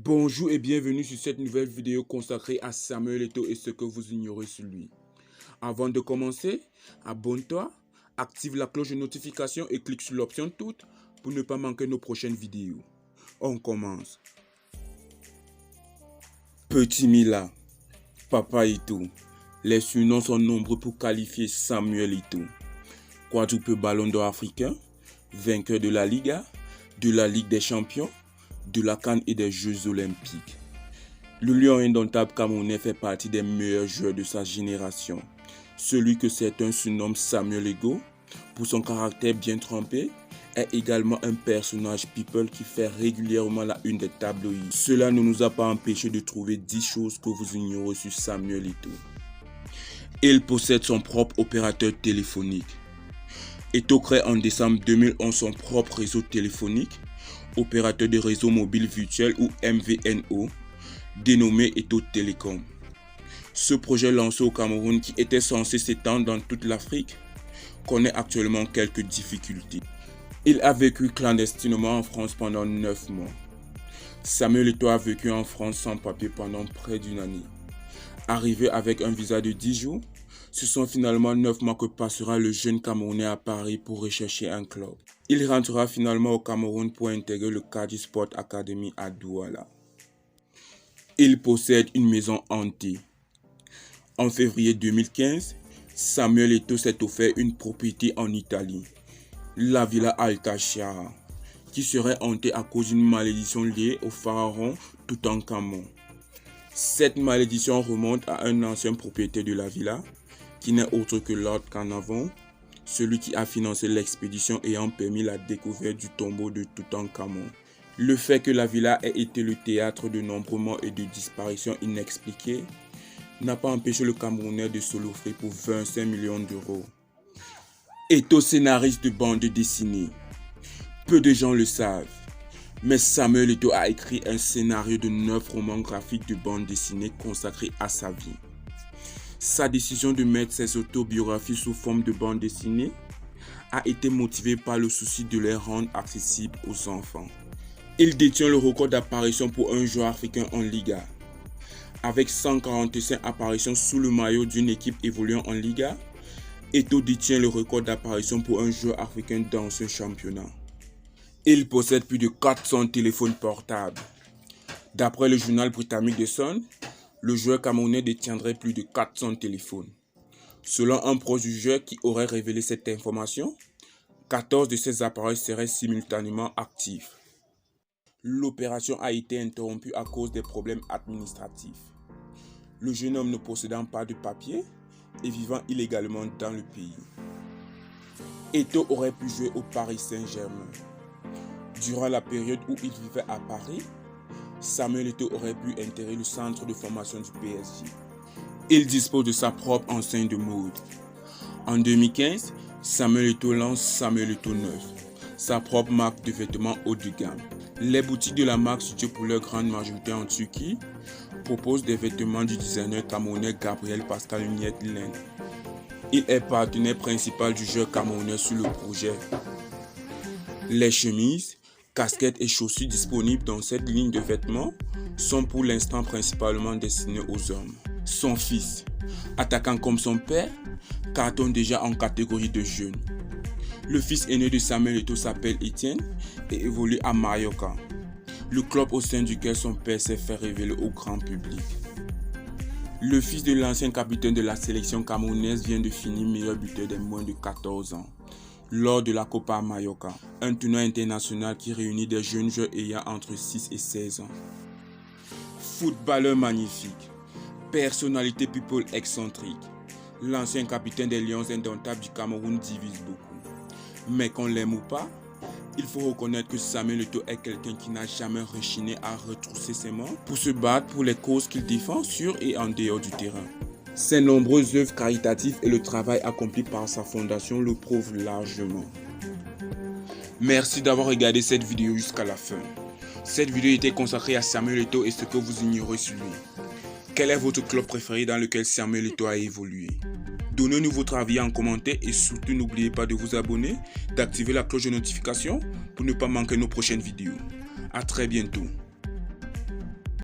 Bonjour et bienvenue sur cette nouvelle vidéo consacrée à Samuel Eto'o et ce que vous ignorez sur lui. Avant de commencer, abonne-toi, active la cloche de notification et clique sur l'option toutes pour ne pas manquer nos prochaines vidéos. On commence. Petit Mila, Papa Eto'o. Les surnoms sont nombreux pour qualifier Samuel Eto'o. Quadruple ballon d'or africain, vainqueur de la Liga, de la Ligue des champions, de la CAN et des Jeux olympiques. Le lion indomptable camerounais fait partie des meilleurs joueurs de sa génération. Celui que certains surnomment Samuel Eto'o, pour son caractère bien trempé, est également un personnage people qui fait régulièrement la une des tabloïds. Cela ne nous a pas empêché de trouver 10 choses que vous ignorez sur Samuel Eto'o. Il possède son propre opérateur téléphonique. Eto'o crée en décembre 2011 son propre réseau téléphonique, opérateur de réseau mobile virtuel ou MVNO, dénommé Eto'o Telecom. Ce projet lancé au Cameroun, qui était censé s'étendre dans toute l'Afrique, connaît actuellement quelques difficultés. Il a vécu clandestinement en France pendant 9 mois. Samuel Eto'o a vécu en France sans papier pendant près d'une année. Arrivé avec un visa de 10 jours, ce sont finalement 9 mois que passera le jeune Camerounais à Paris pour rechercher un club. Il rentrera finalement au Cameroun pour intégrer le Kadi Sport Academy à Douala. Il possède une maison hantée. En février 2015, Samuel Eto'o s'est offert une propriété en Italie, la Villa Alta-Chiara, qui serait hantée à cause d'une malédiction liée au pharaon Toutankhamon. Cette malédiction remonte à un ancien propriétaire de la villa, qui n'est autre que Lord Carnarvon, celui qui a financé l'expédition ayant permis la découverte du tombeau de Toutankhamon. Le fait que la villa ait été le théâtre de nombreux morts et de disparitions inexpliquées n'a pas empêché le Camerounais de se l'offrir pour 25 millions d'euros. Eto'o, scénariste de bande dessinée. Peu de gens le savent, mais Samuel Eto'o a écrit un scénario de 9 romans graphiques de bande dessinée consacrés à sa vie. Sa décision de mettre ses autobiographies sous forme de bande dessinée a été motivée par le souci de les rendre accessibles aux enfants. Il détient le record d'apparition pour un joueur africain en Liga. Avec 145 apparitions sous le maillot d'une équipe évoluant en Liga, Eto'o détient le record d'apparition pour un joueur africain dans ce championnat. Il possède plus de 400 téléphones portables. D'après le journal britannique The Sun, le joueur camerounais détiendrait plus de 400 téléphones. Selon un proche du joueur qui aurait révélé cette information, 14 de ces appareils seraient simultanément actifs. L'opération a été interrompue à cause des problèmes administratifs. Le jeune homme ne possédant pas de papier et vivant illégalement dans le pays. Eto'o aurait pu jouer au Paris Saint-Germain. Durant la période où il vivait à Paris, Samuel Eto'o aurait pu intégrer le centre de formation du PSG. Il dispose de sa propre enseigne de mode. En 2015, Samuel Eto'o lance Samuel Eto'o 9, sa propre marque de vêtements haut de gamme. Les boutiques de la marque, situées pour leur grande majorité en Turquie, proposent des vêtements du designer camerounais Gabriel Pascal Niet-Lin. Il est partenaire principal du joueur camerounais sur le projet. Les chemises, casquettes et chaussures disponibles dans cette ligne de vêtements sont pour l'instant principalement destinés aux hommes. Son fils, attaquant comme son père, cartonne déjà en catégorie de jeunes. Le fils aîné de Samuel Eto'o s'appelle Etienne et évolue à Mallorca, le club au sein duquel son père s'est fait révéler au grand public. Le fils de l'ancien capitaine de la sélection camerounaise vient de finir meilleur buteur des moins de 14 ans. Lors de la Copa Mallorca, un tournoi international qui réunit des jeunes joueurs ayant entre 6 et 16 ans. Footballeur magnifique, personnalité people excentrique, l'ancien capitaine des Lions indomptables du Cameroun divise beaucoup. Mais qu'on l'aime ou pas, il faut reconnaître que Samuel Eto'o est quelqu'un qui n'a jamais rechigné à retrousser ses manches pour se battre pour les causes qu'il défend sur et en dehors du terrain. Ses nombreuses œuvres caritatives et le travail accompli par sa fondation le prouvent largement. Merci d'avoir regardé cette vidéo jusqu'à la fin. Cette vidéo était consacrée à Samuel Eto'o et ce que vous ignorez sur lui. Quel est votre club préféré dans lequel Samuel Eto'o a évolué? Donnez-nous votre avis en commentaire et surtout n'oubliez pas de vous abonner, d'activer la cloche de notification pour ne pas manquer nos prochaines vidéos. À très bientôt.